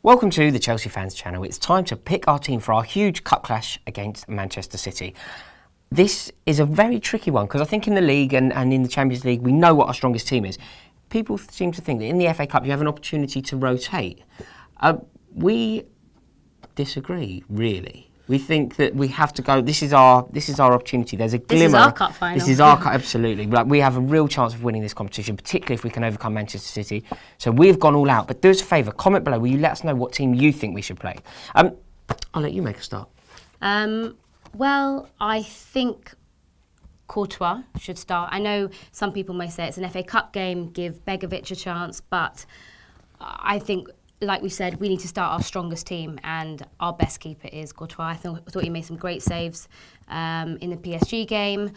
Welcome to the Chelsea Fans Channel. It's time to pick our team for our huge cup clash against Manchester City. This is a very tricky one because I think in the league and in the Champions League we know what our strongest team is. People seem to think that in the FA Cup you have an opportunity to rotate. We disagree, really. We think that we have to go. This is our opportunity. There's a glimmer. This is our cup final. This is our cup, absolutely. Like, we have a real chance of winning this competition, particularly if we can overcome Manchester City. So we've gone all out. But do us a favour, comment below. Will you let us know what team you think we should play? I'll let you make a start. Well, I think Courtois should start. I know some people may say it's an FA Cup game, give Begovic a chance, but I think, like we said, we need to start our strongest team, and our best keeper is Courtois. I thought he made some great saves in the PSG game.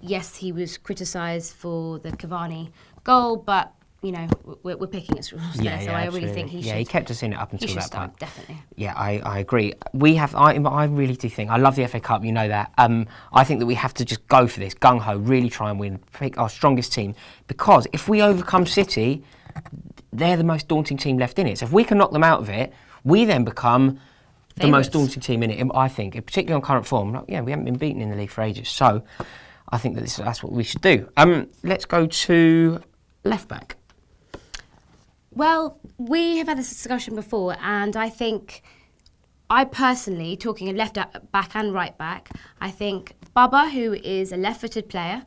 Yes, he was criticised for the Cavani goal, but you know we're picking at straws there, so I really think he should. Yeah, he kept us in it up until that point. Definitely. Yeah, I agree. I really do think, I love the FA Cup, you know that. I think that we have to just go for this, gung-ho, really try and win, pick our strongest team, because if we overcome City, they're the most daunting team left in it. So if we can knock them out of it, we then become the most daunting team in it, I think, particularly on current form. We haven't been beaten in the league for ages, so I think that that's what we should do. Let's go to left back. Well, we have had this discussion before, and I personally, talking of left back and right back, I think Baba, who is a left-footed player,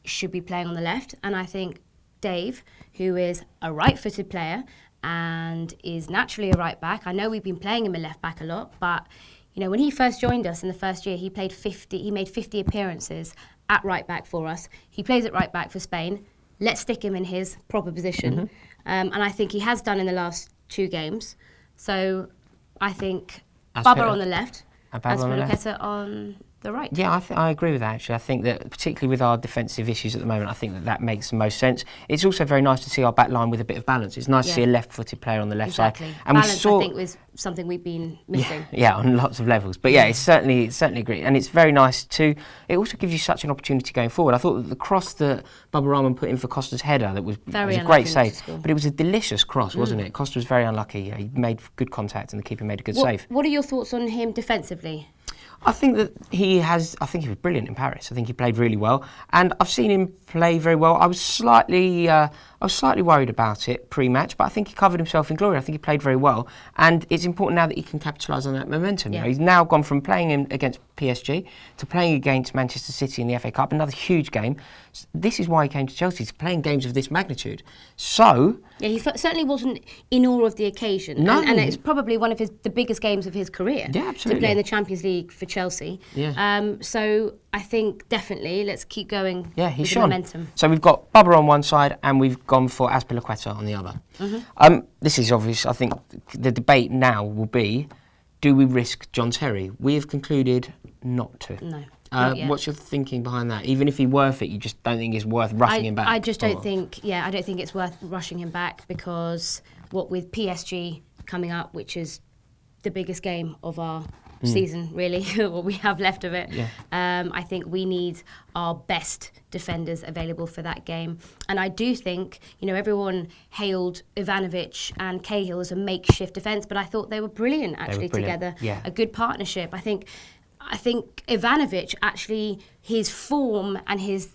should be playing on the left, and I think Dave, who is a right-footed player and is naturally a right back. I know we've been playing him a left back a lot, but you know when he first joined us in the first year, he made 50 appearances at right back for us. He plays at right back for Spain. Let's stick him in his proper position, and I think he has done in the last 2 games. So I think Baba on the left, Azpilicueta on the right. Yeah, I agree with that, actually. I think that, particularly with our defensive issues at the moment, I think that makes the most sense. It's also very nice to see our back line with a bit of balance. It's nice to see a left-footed player on the left side. And balance, I think, was something we've been missing. Yeah, on lots of levels. But yeah, it's certainly great. And it's very nice to... It also gives you such an opportunity going forward. I thought that the cross that Baba Rahman put in for Costa's header, that was a great save. But it was a delicious cross, wasn't it? Costa was very unlucky. He made good contact and the keeper made a good save. What are your thoughts on him defensively? I think that he was brilliant in Paris. I think he played really well, and I've seen him play very well. I was slightly worried about it pre-match, but I think he covered himself in glory. I think he played very well, and it's important now that he can capitalise on that momentum. Yeah. You know, he's now gone from playing against PSG to playing against Manchester City in the FA Cup, another huge game. This is why he came to Chelsea, to playing games of this magnitude. So yeah, he certainly wasn't in awe of the occasion, no. and it's probably one of the biggest games of his career. Yeah, absolutely. To play in the Champions League for Chelsea. Yeah. So I think definitely let's keep going. Yeah, he's with shone. The momentum. So we've got Baba on one side and we've gone for Azpilicueta on the other. This is obvious. I think the debate now will be, do we risk John Terry? We have concluded not to. No. What's your thinking behind that? Even if he's worth it, you just don't think it's worth rushing him back? I just don't think. Yeah, I don't think it's worth rushing him back, because what with PSG coming up, which is the biggest game of our season, really, what we have left of it. Yeah. I think we need our best defenders available for that game. And I do think, everyone hailed Ivanovic and Cahill as a makeshift defence, but I thought they were brilliant together. Yeah. A good partnership. I think Ivanovic, actually, his form and his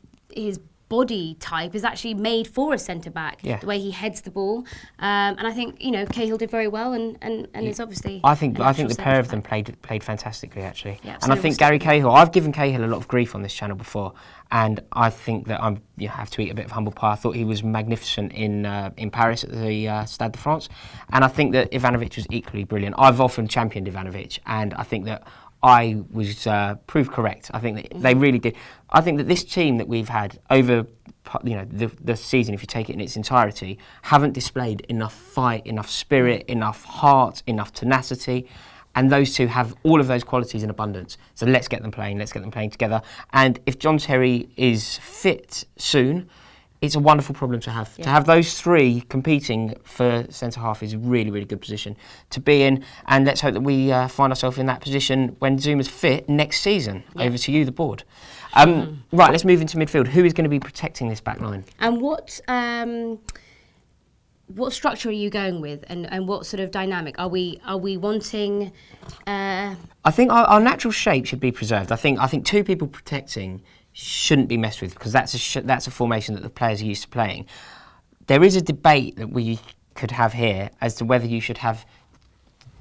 body type is actually made for a centre-back, the way he heads the ball. And I think, Cahill did very well, and it's obviously... I think the pair of them played fantastically, actually. Yeah, and I think Gary Cahill, I've given Cahill a lot of grief on this channel before, and I think that I have to eat a bit of humble pie. I thought he was magnificent in Paris at the Stade de France, and I think that Ivanovic was equally brilliant. I've often championed Ivanovic, and I think that I was proved correct. I think that they really did. I think that this team that we've had over the season, if you take it in its entirety, haven't displayed enough fight, enough spirit, enough heart, enough tenacity. And those two have all of those qualities in abundance. So let's get them playing together. And if John Terry is fit soon, it's a wonderful problem to have. Yeah. To have those three competing for centre-half is a really, really good position to be in. And let's hope that we find ourselves in that position when Zuma's fit next season. Yeah. Over to you, the board. Right, let's move into midfield. Who is going to be protecting this back line? And what what structure are you going with, and what sort of dynamic are we wanting? I think our natural shape should be preserved. I think two people protecting shouldn't be messed with, because that's a formation that the players are used to playing. There is a debate that we could have here as to whether you should have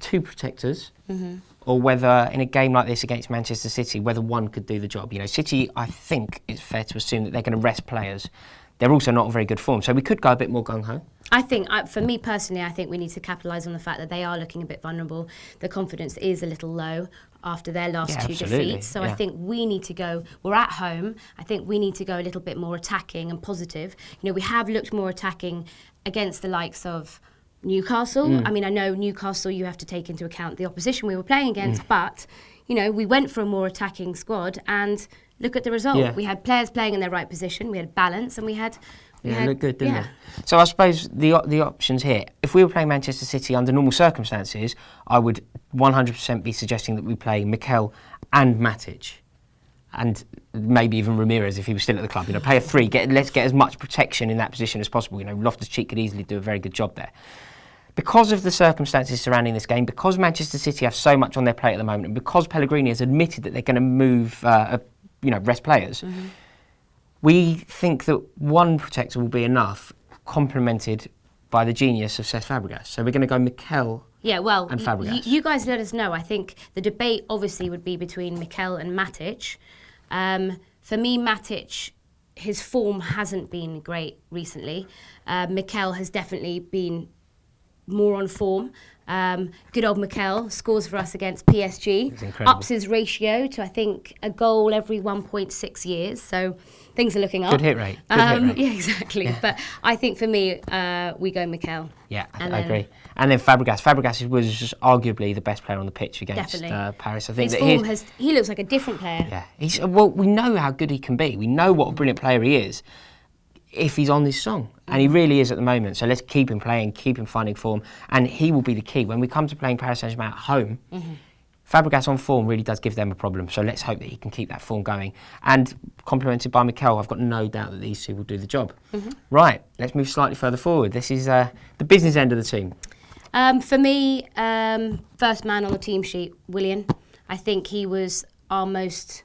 two protectors, or whether in a game like this against Manchester City, whether one could do the job. You know, City, I think it's fair to assume that they're going to rest players. They're also not in very good form, so we could go a bit more gung-ho. I think, for me personally, I think we need to capitalise on the fact that they are looking a bit vulnerable. The confidence is a little low after their last two defeats. So I think we need to go, we're at home, I think we need to go a little bit more attacking and positive. You know, we have looked more attacking against the likes of Newcastle. I mean, I know Newcastle, you have to take into account the opposition we were playing against, but, you know, we went for a more attacking squad, and look at the result. Yeah. We had players playing in their right position, we had balance, and we had... it looked good, didn't it? So I suppose the options here, if we were playing Manchester City under normal circumstances, I would 100% be suggesting that we play Mikel and Matic, and maybe even Ramirez if he was still at the club. You know, play a three, let's get as much protection in that position as possible. You know, Loftus-Cheek could easily do a very good job there. Because of the circumstances surrounding this game, because Manchester City have so much on their plate at the moment, and because Pellegrini has admitted that they're going to move, rest players, we think that one protector will be enough, complemented by the genius of Cesc Fabregas. So we're going to go Mikel and Fabregas. You guys let us know. I think the debate obviously would be between Mikel and Matic. For me, Matic, his form hasn't been great recently. Mikel has definitely been more on form. Good old Mikel scores for us against PSG, ups his ratio to, I think, a goal every 1.6 years. So things are looking up. Good hit rate. Yeah, exactly. Yeah. But I think for me, we go Mikel. Yeah, I agree. And then Fabregas. Fabregas was arguably the best player on the pitch against Paris. I think his form he looks like a different player. Yeah, we know how good he can be. We know what a brilliant player he is if he's on this song. And he really is at the moment. So let's keep him playing, keep him finding form. And he will be the key. When we come to playing Paris Saint-Germain at home, Fabregas on form really does give them a problem. So let's hope that he can keep that form going. And complemented by Mikel, I've got no doubt that these two will do the job. Right, let's move slightly further forward. This is the business end of the team. For me, first man on the team sheet, Willian. I think he was our most...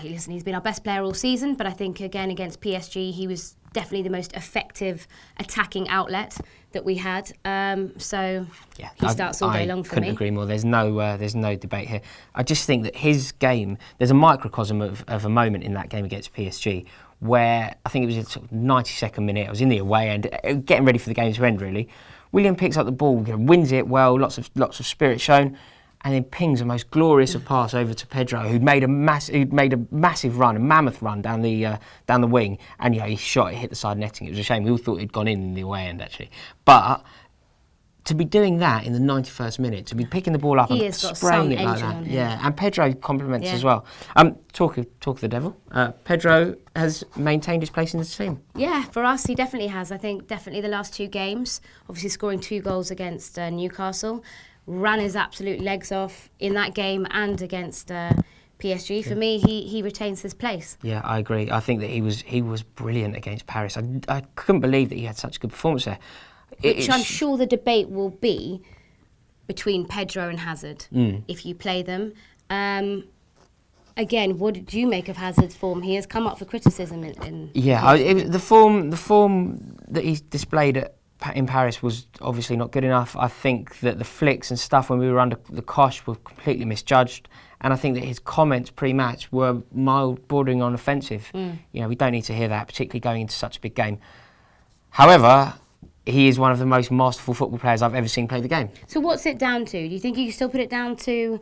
he's been our best player all season, but I think, again, against PSG, he was definitely the most effective attacking outlet that we had. He starts all day long for me. I couldn't agree more. There's no debate here. I just think that his game, there's a microcosm of a moment in that game against PSG where I think it was in sort of 92nd minute. I was in the away end, getting ready for the game to end, really. Willian picks up the ball, wins it well, lots of spirit shown, and then pings the most glorious of pass over to Pedro, who'd made a massive run, a mammoth run down the wing, and he shot it, hit the side netting. It was a shame. We all thought he'd gone in the away end, actually. But to be doing that in the 91st minute, to be picking the ball up and spraying it like that, and Pedro compliments as well. Talk of the devil. Pedro has maintained his place in the team. Yeah, for us, he definitely has. I think definitely the last two games, obviously scoring 2 goals against Newcastle. Ran his absolute legs off in that game and against PSG. For me, he retains his place. Yeah, I agree. I think that he was brilliant against Paris. I couldn't believe that he had such a good performance there. Which I'm sure the debate will be between Pedro and Hazard if you play them. Again, what did you make of Hazard's form? He has come up for criticism the form that he's displayed in Paris was obviously not good enough. I think that the flicks and stuff when we were under the cosh were completely misjudged, and I think that his comments pre-match were mild, bordering on offensive. We don't need to hear that, particularly going into such a big game. However, he is one of the most masterful football players I've ever seen play the game. So what's it down to? Do you think you can still put it down to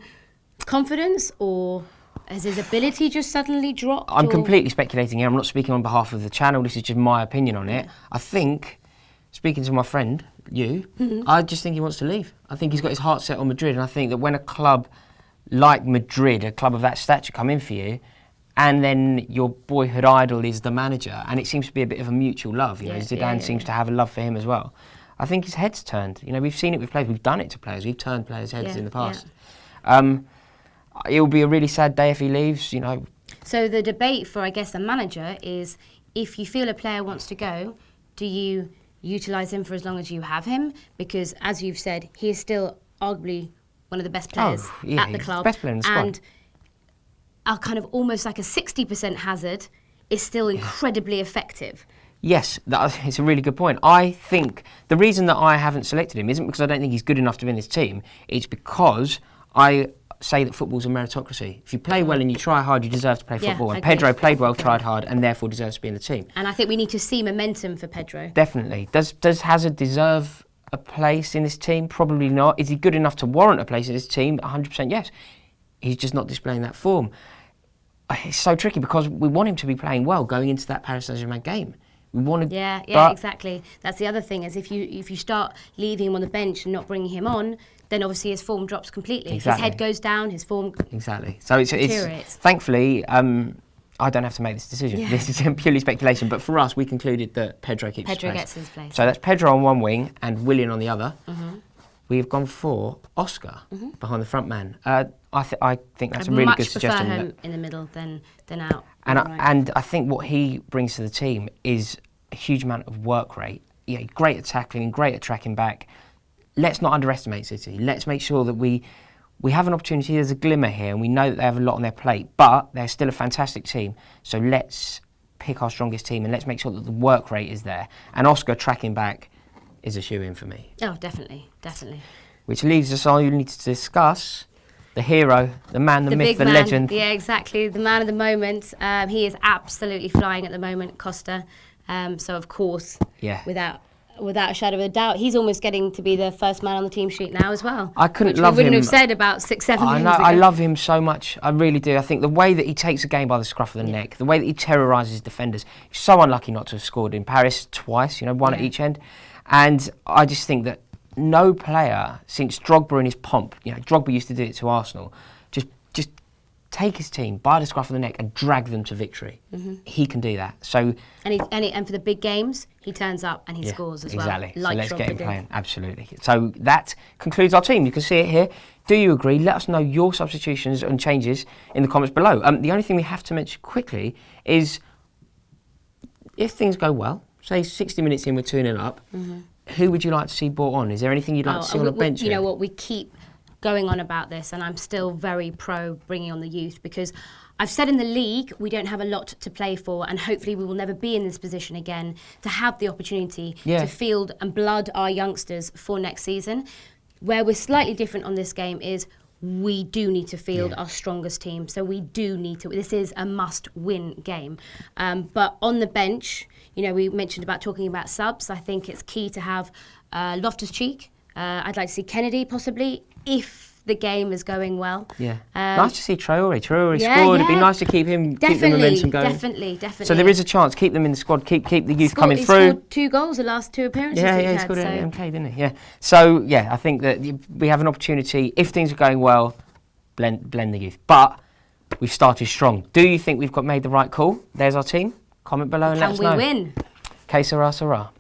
confidence, or has his ability just suddenly dropped? I'm completely speculating here. I'm not speaking on behalf of the channel. This is just my opinion on it. I think, speaking to my friend, I just think he wants to leave. I think he's got his heart set on Madrid, and I think that when a club like Madrid, a club of that stature, come in for you, and then your boyhood idol is the manager, and it seems to be a bit of a mutual love. Zidane seems to have a love for him as well. I think his head's turned. We've seen it with players. We've done it to players. We've turned players' heads in the past. It will be a really sad day if he leaves. So the debate for, I guess, the manager is, if you feel a player wants to go, do you utilise him for as long as you have him, because as you've said, he is still arguably one of the best players at the club. Best player in the squad. And a kind of almost like a 60% Hazard is still incredibly effective. Yes, it's a really good point. I think the reason that I haven't selected him isn't because I don't think he's good enough to win this team. It's because I say that football's a meritocracy. If you play well and you try hard, you deserve to play football. And Pedro played well, tried hard, and therefore deserves to be in the team. And I think we need to see momentum for Pedro. Definitely. Does Hazard deserve a place in this team? Probably not. Is he good enough to warrant a place in this team? 100% yes. He's just not displaying that form. It's so tricky because we want him to be playing well going into that Paris Saint-Germain game. We want to, yeah, exactly. That's the other thing, is if you start leaving him on the bench and not bringing him on, then obviously his form drops completely. Exactly. His head goes down, his form So it's thankfully, I don't have to make this decision. Yeah. This is purely speculation. But for us, we concluded that Pedro keeps his place. Gets his place. So that's Pedro on one wing and Willian on the other. Mm-hmm. We've gone for Oscar behind the front man. I think that's a really good suggestion. I much prefer him in the middle than out. And I think what he brings to the team is a huge amount of work rate. Yeah, great at tackling, great at tracking back. Let's not underestimate City. Let's make sure that we have an opportunity. There's a glimmer here, and we know that they have a lot on their plate, but they're still a fantastic team. So let's pick our strongest team, and let's make sure that the work rate is there. And Oscar tracking back is a shoe-in for me. Oh, definitely. Which leaves us all you need to discuss the hero, the man, the myth, the legend. Yeah, exactly. The man of the moment. He is absolutely flying at the moment, Costa. So of course, without a shadow of a doubt, he's almost getting to be the first man on the team sheet now as well. I couldn't which love we wouldn't him. have said about 6-7 games ago. I love him so much. I really do. I think the way that he takes a game by the scruff of the neck, the way that he terrorises defenders. He's so unlucky not to have scored in Paris twice. One at each end. And I just think that no player since Drogba in his pomp, Drogba used to do it to Arsenal, just take his team by the scruff of the neck and drag them to victory. Mm-hmm. He can do that. So and for the big games, he turns up and he scores as well. Exactly. So let's get him playing. Absolutely. So that concludes our team. You can see it here. Do you agree? Let us know your substitutions and changes in the comments below. The only thing we have to mention quickly is if things go well, say 60 minutes in, we're 2-0 up. Mm-hmm. Who would you like to see brought on? Is there anything you'd like to see on the bench? You know what, we keep going on about this, and I'm still very pro bringing on the youth, because I've said in the league we don't have a lot to play for, and hopefully we will never be in this position again to have the opportunity to field and blood our youngsters for next season. Where we're slightly different on this game is we do need to field our strongest team. So we do need to. This is a must-win game. But on the bench, we mentioned about talking about subs. I think it's key to have Loftus-Cheek. I'd like to see Kennedy possibly, if the game is going well. Yeah. Nice to see Traore. Traore scored. It'd be nice to keep the momentum going. Definitely. So there is a chance. Keep them in the squad. Keep the youth coming through. He scored 2 goals the last 2 appearances. Yeah, he scored at MK, didn't he? Yeah. So I think that we have an opportunity. If things are going well, blend the youth. But we've started strong. Do you think we've made the right call? There's our team. Comment below and let us know. Can we win? Que sera, sera.